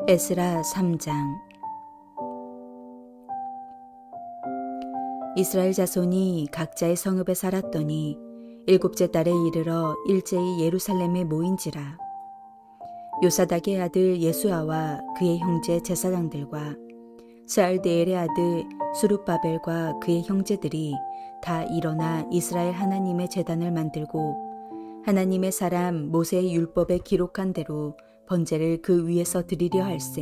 에스라 3장. 이스라엘 자손이 각자의 성읍에 살았더니 일곱째 달에 이르러 일제히 예루살렘에 모인지라. 요사닥의 아들 예수아와 그의 형제 제사장들과 스알디엘의 아들 수룹바벨과 그의 형제들이 다 일어나 이스라엘 하나님의 제단을 만들고 하나님의 사람 모세의 율법에 기록한 대로 번제를 그 위에서 드리려 할세.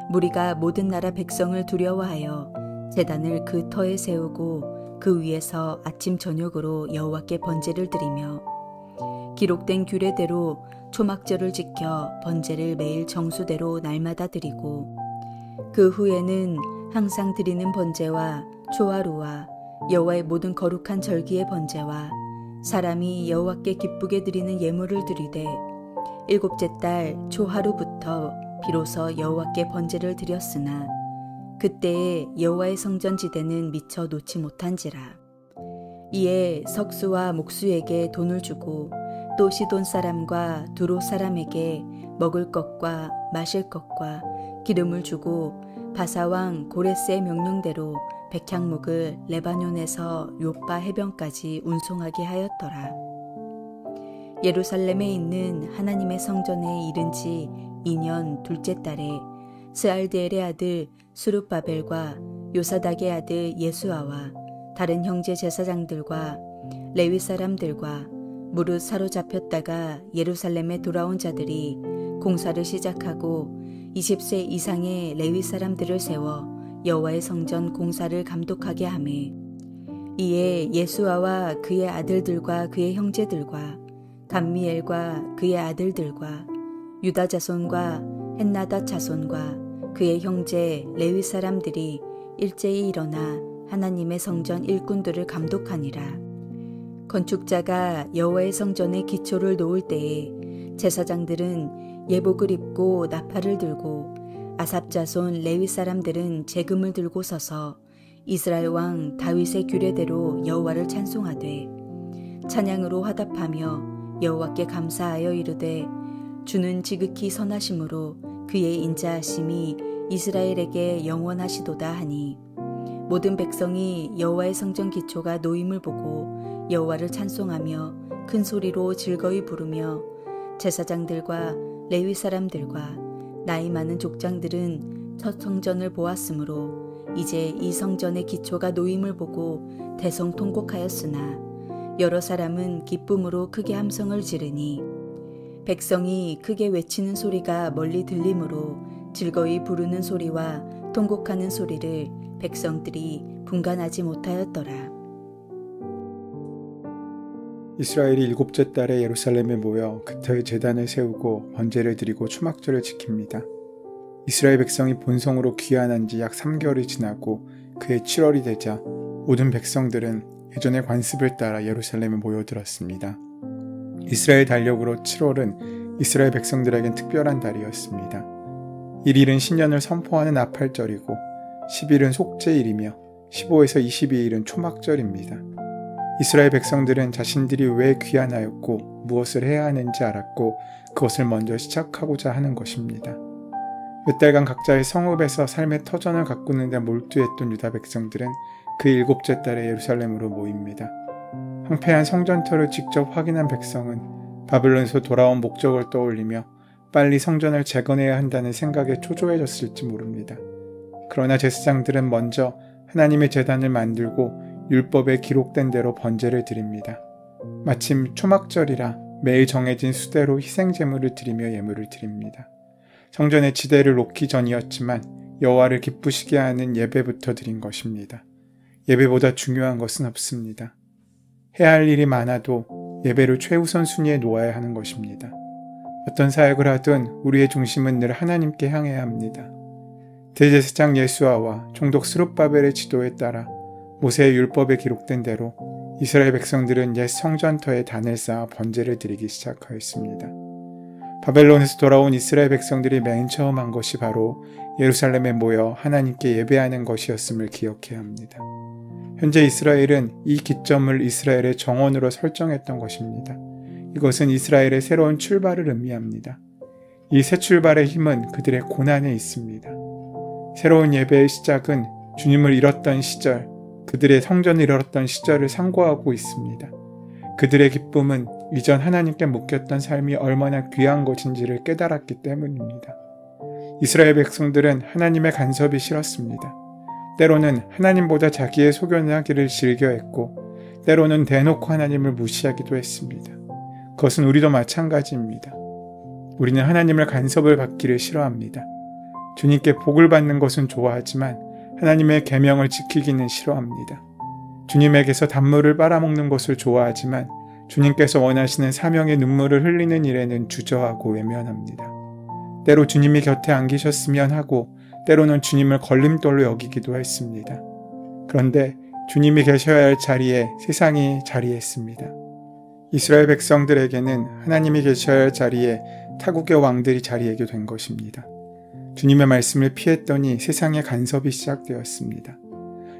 무리가 모든 나라 백성을 두려워하여 제단을 그 터에 세우고 그 위에서 아침 저녁으로 여호와께 번제를 드리며 기록된 규례대로 초막절을 지켜 번제를 매일 정수대로 날마다 드리고 그 후에는 항상 드리는 번제와 초하루와 여호와의 모든 거룩한 절기의 번제와 사람이 여호와께 기쁘게 드리는 예물을 드리되 일곱째 달 초하루부터 비로소 여호와께 번제를 드렸으나 그때에 여호와의 성전 지대는 미처 놓지 못한지라. 이에 석수와 목수에게 돈을 주고 또 시돈 사람과 두로 사람에게 먹을 것과 마실 것과 기름을 주고 바사왕 고레스의 명령대로 백향목을 레바논에서 요빠 해변까지 운송하게 하였더라. 예루살렘에 있는 하나님의 성전에 이른 지 2년 둘째 달에 스알디엘의 아들 수룹바벨과 요사닥의 아들 예수아와 다른 형제 제사장들과 레위 사람들과 무릇 사로잡혔다가 예루살렘에 돌아온 자들이 공사를 시작하고 20세 이상의 레위 사람들을 세워 여호와의 성전 공사를 감독하게 하매 이에 예수아와 그의 아들들과 그의 형제들과 감미엘과 그의 아들들과 유다 자손과 헨나닷 자손과 그의 형제 레위 사람들이 일제히 일어나 하나님의 성전 일꾼들을 감독하니라. 건축자가 여호와의 성전의 기초를 놓을 때에 제사장들은 예복을 입고 나팔을 들고 아삽 자손 레위 사람들은 제금을 들고 서서 이스라엘 왕 다윗의 규례대로 여호와를 찬송하되 찬양으로 화답하며 여호와께 감사하여 이르되 주는 지극히 선하심으로 그의 인자하심이 이스라엘에게 영원하시도다 하니 모든 백성이 여호와의 성전 기초가 놓임을 보고 여호와를 찬송하며 큰 소리로 즐거이 부르며 제사장들과 레위 사람들과 나이 많은 족장들은 첫 성전을 보았으므로 이제 이 성전의 기초가 놓임을 보고 대성통곡하였으나 여러 사람은 기쁨으로 크게 함성을 지르니 백성이 크게 외치는 소리가 멀리 들리므로 즐거이 부르는 소리와 통곡하는 소리를 백성들이 분간하지 못하였더라. 이스라엘이 일곱째 달에 예루살렘에 모여 그 터에 제단을 세우고 번제를 드리고 초막절을 지킵니다. 이스라엘 백성이 본성으로 귀환한 지 약 3개월이 지나고 그해 7월이 되자 모든 백성들은 예전의 관습을 따라 예루살렘에 모여들었습니다. 이스라엘 달력으로 7월은 이스라엘 백성들에겐 특별한 달이었습니다. 1일은 신년을 선포하는 나팔절이고 10일은 속죄일이며 15에서 22일은 초막절입니다. 이스라엘 백성들은 자신들이 왜 귀환하였고 무엇을 해야 하는지 알았고 그것을 먼저 시작하고자 하는 것입니다. 몇 달간 각자의 성읍에서 삶의 터전을 가꾸는 데 몰두했던 유다 백성들은 그 일곱째 달에 예루살렘으로 모입니다. 황폐한 성전터를 직접 확인한 백성은 바벨론에서 돌아온 목적을 떠올리며 빨리 성전을 재건해야 한다는 생각에 초조해졌을지 모릅니다. 그러나 제사장들은 먼저 하나님의 제단을 만들고 율법에 기록된 대로 번제를 드립니다. 마침 초막절이라 매일 정해진 수대로 희생제물을 드리며 예물을 드립니다. 성전의 지대를 놓기 전이었지만 여호와를 기쁘시게 하는 예배부터 드린 것입니다. 예배보다 중요한 것은 없습니다. 해야 할 일이 많아도 예배를 최우선 순위에 놓아야 하는 것입니다. 어떤 사역을 하든 우리의 중심은 늘 하나님께 향해야 합니다. 대제사장 예수아와 총독 스룹바벨의 지도에 따라 모세의 율법에 기록된 대로 이스라엘 백성들은 옛 성전터에 단을 쌓아 번제를 드리기 시작하였습니다. 바벨론에서 돌아온 이스라엘 백성들이 맨 처음 한 것이 바로 예루살렘에 모여 하나님께 예배하는 것이었음을 기억해야 합니다. 현재 이스라엘은 이 기점을 이스라엘의 정원으로 설정했던 것입니다. 이것은 이스라엘의 새로운 출발을 의미합니다. 이 새 출발의 힘은 그들의 고난에 있습니다. 새로운 예배의 시작은 주님을 잃었던 시절, 그들의 성전을 잃었던 시절을 상고하고 있습니다. 그들의 기쁨은 이전 하나님께 묶였던 삶이 얼마나 귀한 것인지를 깨달았기 때문입니다. 이스라엘 백성들은 하나님의 간섭이 싫었습니다. 때로는 하나님보다 자기의 소견하기를 즐겨했고 때로는 대놓고 하나님을 무시하기도 했습니다. 그것은 우리도 마찬가지입니다. 우리는 하나님을 간섭을 받기를 싫어합니다. 주님께 복을 받는 것은 좋아하지만 하나님의 계명을 지키기는 싫어합니다. 주님에게서 단물을 빨아먹는 것을 좋아하지만 주님께서 원하시는 사명의 눈물을 흘리는 일에는 주저하고 외면합니다. 때로 주님이 곁에 안 계셨으면 하고 때로는 주님을 걸림돌로 여기기도 했습니다. 그런데 주님이 계셔야 할 자리에 세상이 자리했습니다. 이스라엘 백성들에게는 하나님이 계셔야 할 자리에 타국의 왕들이 자리하게 된 것입니다. 주님의 말씀을 피했더니 세상의 간섭이 시작되었습니다.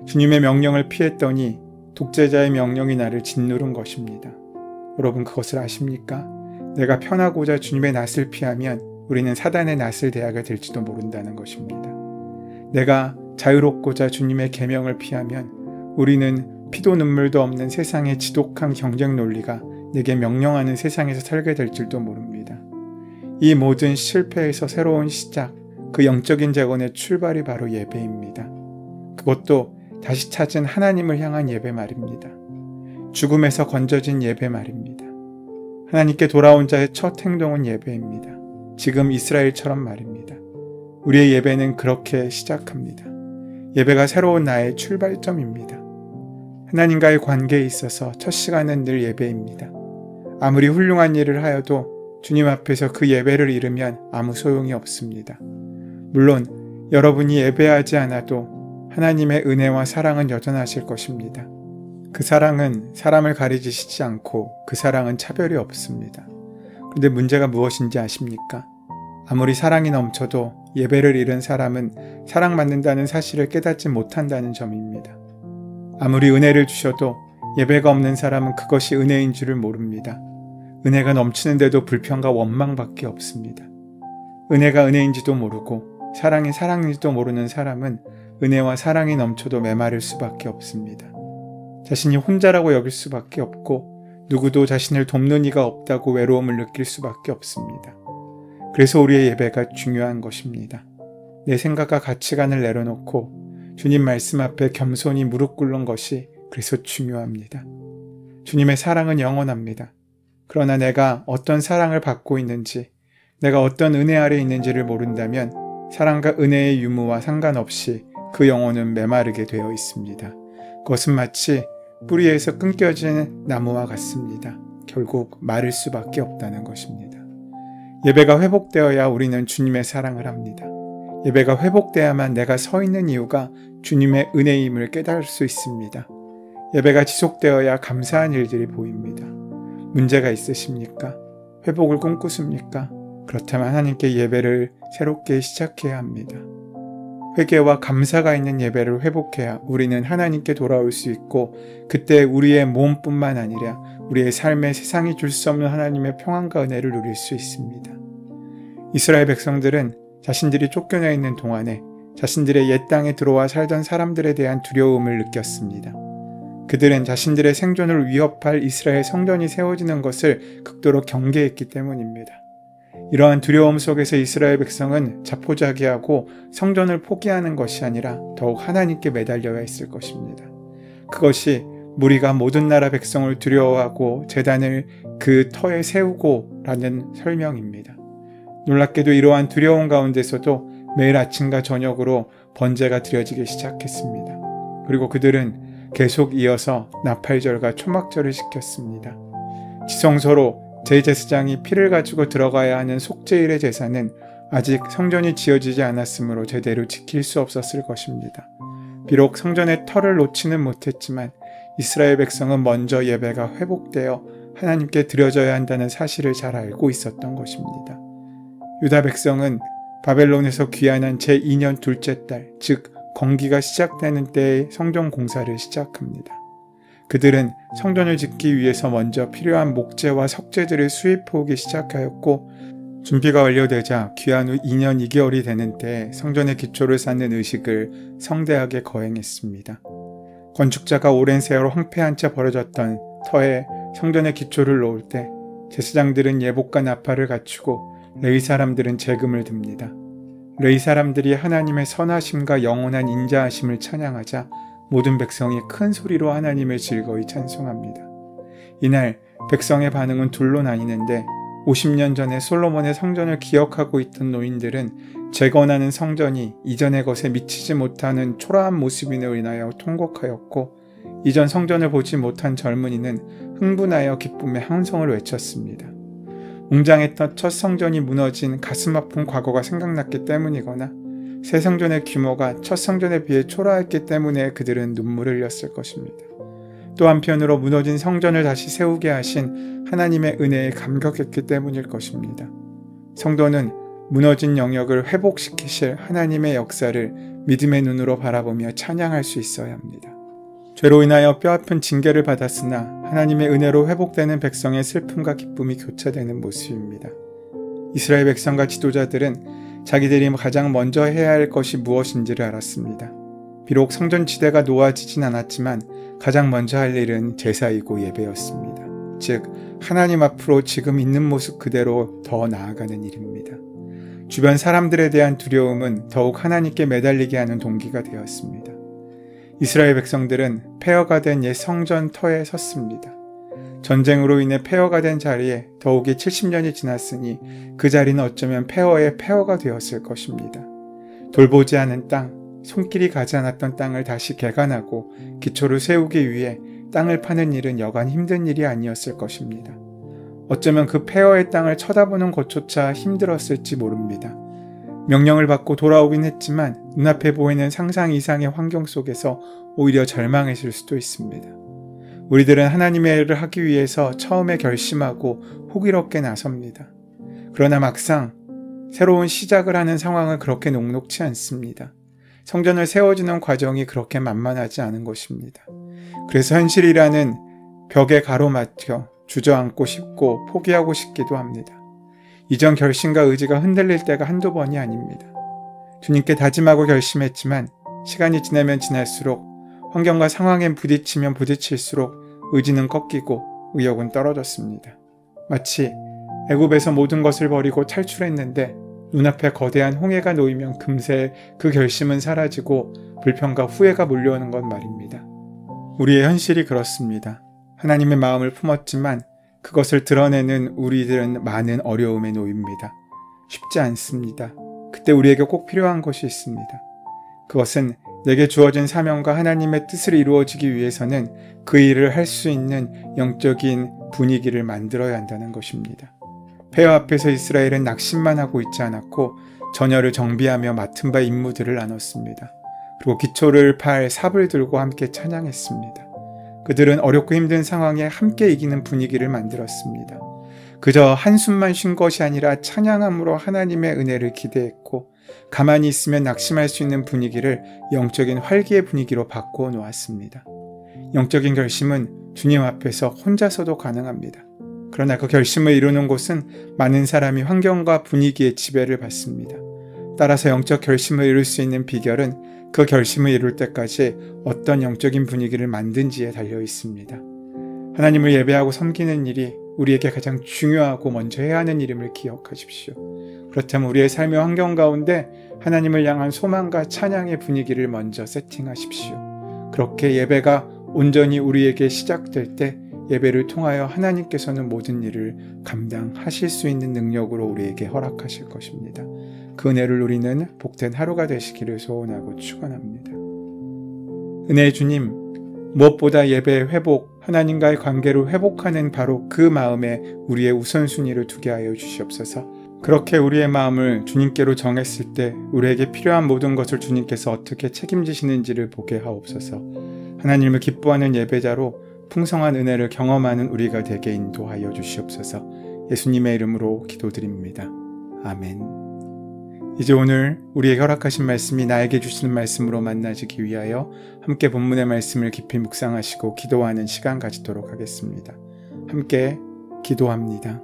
주님의 명령을 피했더니 독재자의 명령이 나를 짓누른 것입니다. 여러분 그것을 아십니까? 내가 편하고자 주님의 낯을 피하면 우리는 사단의 낯을 대하게 될지도 모른다는 것입니다. 내가 자유롭고자 주님의 계명을 피하면 우리는 피도 눈물도 없는 세상의 지독한 경쟁 논리가 내게 명령하는 세상에서 살게 될 줄도 모릅니다. 이 모든 실패에서 새로운 시작, 그 영적인 재건의 출발이 바로 예배입니다. 그것도 다시 찾은 하나님을 향한 예배 말입니다. 죽음에서 건져진 예배 말입니다. 하나님께 돌아온 자의 첫 행동은 예배입니다. 지금 이스라엘처럼 말입니다. 우리의 예배는 그렇게 시작합니다. 예배가 새로운 나의 출발점입니다. 하나님과의 관계에 있어서 첫 시간은 늘 예배입니다. 아무리 훌륭한 일을 하여도 주님 앞에서 그 예배를 잃으면 아무 소용이 없습니다. 물론 여러분이 예배하지 않아도 하나님의 은혜와 사랑은 여전하실 것입니다. 그 사랑은 사람을 가리지시지 않고 그 사랑은 차별이 없습니다. 그런데 문제가 무엇인지 아십니까? 아무리 사랑이 넘쳐도 예배를 잃은 사람은 사랑받는다는 사실을 깨닫지 못한다는 점입니다. 아무리 은혜를 주셔도 예배가 없는 사람은 그것이 은혜인 줄을 모릅니다. 은혜가 넘치는데도 불평과 원망밖에 없습니다. 은혜가 은혜인지도 모르고 사랑이 사랑인지도 모르는 사람은 은혜와 사랑이 넘쳐도 메마를 수밖에 없습니다. 자신이 혼자라고 여길 수밖에 없고 누구도 자신을 돕는 이가 없다고 외로움을 느낄 수밖에 없습니다. 그래서 우리의 예배가 중요한 것입니다. 내 생각과 가치관을 내려놓고 주님 말씀 앞에 겸손히 무릎 꿇는 것이 그래서 중요합니다. 주님의 사랑은 영원합니다. 그러나 내가 어떤 사랑을 받고 있는지, 내가 어떤 은혜 아래 있는지를 모른다면 사랑과 은혜의 유무와 상관없이 그 영혼은 메마르게 되어 있습니다. 그것은 마치 뿌리에서 끊겨진 나무와 같습니다. 결국 마를 수밖에 없다는 것입니다. 예배가 회복되어야 우리는 주님의 사랑을 합니다. 예배가 회복돼야만 내가 서 있는 이유가 주님의 은혜임을 깨달을 수 있습니다. 예배가 지속되어야 감사한 일들이 보입니다. 문제가 있으십니까? 회복을 꿈꾸십니까? 그렇다면 하나님께 예배를 새롭게 시작해야 합니다. 회개와 감사가 있는 예배를 회복해야 우리는 하나님께 돌아올 수 있고 그때 우리의 몸뿐만 아니라 우리의 삶에 세상이 줄 수 없는 하나님의 평안과 은혜를 누릴 수 있습니다. 이스라엘 백성들은 자신들이 쫓겨나 있는 동안에 자신들의 옛 땅에 들어와 살던 사람들에 대한 두려움을 느꼈습니다. 그들은 자신들의 생존을 위협할 이스라엘 성전이 세워지는 것을 극도로 경계했기 때문입니다. 이러한 두려움 속에서 이스라엘 백성은 자포자기하고 성전을 포기하는 것이 아니라 더욱 하나님께 매달려야 했을 것입니다. 그것이 무리가 모든 나라 백성을 두려워하고 제단을 그 터에 세우고 라는 설명입니다. 놀랍게도 이러한 두려움 가운데서도 매일 아침과 저녁으로 번제가 드려지기 시작했습니다. 그리고 그들은 계속 이어서 나팔절과 초막절을 지켰습니다. 지성소로 제제사장이 피를 가지고 들어가야 하는 속죄일의 제사는 아직 성전이 지어지지 않았으므로 제대로 지킬 수 없었을 것입니다. 비록 성전의 터를 놓지는 못했지만 이스라엘 백성은 먼저 예배가 회복되어 하나님께 드려져야 한다는 사실을 잘 알고 있었던 것입니다. 유다 백성은 바벨론에서 귀환한 제2년 둘째 달, 즉 건기가 시작되는 때의 성전 공사를 시작합니다. 그들은 성전을 짓기 위해서 먼저 필요한 목재와 석재들을 수입해오기 시작하였고 준비가 완료되자 귀한 후 2년 2개월이 되는 때 성전의 기초를 쌓는 의식을 성대하게 거행했습니다. 건축자가 오랜 세월 황폐한 채 버려졌던 터에 성전의 기초를 놓을 때 제사장들은 예복과 나팔을 갖추고 레위 사람들은 제금을 듭니다. 레위 사람들이 하나님의 선하심과 영원한 인자하심을 찬양하자 모든 백성이 큰 소리로 하나님을 즐거이 찬송합니다. 이날 백성의 반응은 둘로 나뉘는데 50년 전에 솔로몬의 성전을 기억하고 있던 노인들은 재건하는 성전이 이전의 것에 미치지 못하는 초라한 모습으로 인하여 통곡하였고, 이전 성전을 보지 못한 젊은이는 흥분하여 기쁨의 함성을 외쳤습니다. 웅장했던 첫 성전이 무너진 가슴 아픈 과거가 생각났기 때문이거나 새 성전의 규모가 첫 성전에 비해 초라했기 때문에 그들은 눈물을 흘렸을 것입니다. 또 한편으로 무너진 성전을 다시 세우게 하신 하나님의 은혜에 감격했기 때문일 것입니다. 성도는 무너진 영역을 회복시키실 하나님의 역사를 믿음의 눈으로 바라보며 찬양할 수 있어야 합니다. 죄로 인하여 뼈아픈 징계를 받았으나 하나님의 은혜로 회복되는 백성의 슬픔과 기쁨이 교차되는 모습입니다. 이스라엘 백성과 지도자들은 자기들이 가장 먼저 해야 할 것이 무엇인지를 알았습니다. 비록 성전지대가 놓아지진 않았지만 가장 먼저 할 일은 제사이고 예배였습니다. 즉 하나님 앞으로 지금 있는 모습 그대로 더 나아가는 일입니다. 주변 사람들에 대한 두려움은 더욱 하나님께 매달리게 하는 동기가 되었습니다. 이스라엘 백성들은 폐허가 된 옛 성전 터에 섰습니다. 전쟁으로 인해 폐허가 된 자리에 더욱이 70년이 지났으니 그 자리는 어쩌면 폐허의 폐허가 되었을 것입니다. 돌보지 않은 땅, 손길이 가지 않았던 땅을 다시 개간하고 기초를 세우기 위해 땅을 파는 일은 여간 힘든 일이 아니었을 것입니다. 어쩌면 그 폐허의 땅을 쳐다보는 것조차 힘들었을지 모릅니다. 명령을 받고 돌아오긴 했지만 눈앞에 보이는 상상 이상의 환경 속에서 오히려 절망했을 수도 있습니다. 우리들은 하나님의 일을 하기 위해서 처음에 결심하고 호기롭게 나섭니다. 그러나 막상 새로운 시작을 하는 상황은 그렇게 녹록치 않습니다. 성전을 세워주는 과정이 그렇게 만만하지 않은 것입니다. 그래서 현실이라는 벽에 가로막혀 주저앉고 싶고 포기하고 싶기도 합니다. 이전 결심과 의지가 흔들릴 때가 한두 번이 아닙니다. 주님께 다짐하고 결심했지만 시간이 지나면 지날수록 환경과 상황에 부딪히면 부딪힐수록 의지는 꺾이고 의욕은 떨어졌습니다. 마치 애굽에서 모든 것을 버리고 탈출했는데 눈앞에 거대한 홍해가 놓이면 금세 그 결심은 사라지고 불평과 후회가 몰려오는 것 말입니다. 우리의 현실이 그렇습니다. 하나님의 마음을 품었지만 그것을 드러내는 우리들은 많은 어려움에 놓입니다. 쉽지 않습니다. 그때 우리에게 꼭 필요한 것이 있습니다. 그것은 내게 주어진 사명과 하나님의 뜻을 이루어지기 위해서는 그 일을 할 수 있는 영적인 분위기를 만들어야 한다는 것입니다. 폐허 앞에서 이스라엘은 낙심만 하고 있지 않았고 전열을 정비하며 맡은 바 임무들을 나눴습니다. 그리고 기초를 팔 삽을 들고 함께 찬양했습니다. 그들은 어렵고 힘든 상황에 함께 이기는 분위기를 만들었습니다. 그저 한숨만 쉰 것이 아니라 찬양함으로 하나님의 은혜를 기대했고 가만히 있으면 낙심할 수 있는 분위기를 영적인 활기의 분위기로 바꾸어 놓았습니다. 영적인 결심은 주님 앞에서 혼자서도 가능합니다. 그러나 그 결심을 이루는 곳은 많은 사람이 환경과 분위기의 지배를 받습니다. 따라서 영적 결심을 이룰 수 있는 비결은 그 결심을 이룰 때까지 어떤 영적인 분위기를 만든지에 달려 있습니다. 하나님을 예배하고 섬기는 일이 우리에게 가장 중요하고 먼저 해야 하는 일임을 기억하십시오. 그렇다면 우리의 삶의 환경 가운데 하나님을 향한 소망과 찬양의 분위기를 먼저 세팅하십시오. 그렇게 예배가 온전히 우리에게 시작될 때 예배를 통하여 하나님께서는 모든 일을 감당하실 수 있는 능력으로 우리에게 허락하실 것입니다. 그 은혜를 누리는 복된 하루가 되시기를 소원하고 축원합니다. 은혜의 주님, 무엇보다 예배의 회복, 하나님과의 관계를 회복하는 바로 그 마음에 우리의 우선순위를 두게 하여 주시옵소서. 그렇게 우리의 마음을 주님께로 정했을 때 우리에게 필요한 모든 것을 주님께서 어떻게 책임지시는지를 보게 하옵소서. 하나님을 기뻐하는 예배자로 풍성한 은혜를 경험하는 우리가 되게 인도하여 주시옵소서. 예수님의 이름으로 기도드립니다. 아멘. 이제 오늘 우리에게 허락하신 말씀이 나에게 주시는 말씀으로 만나지기 위하여 함께 본문의 말씀을 깊이 묵상하시고 기도하는 시간 가지도록 하겠습니다. 함께 기도합니다.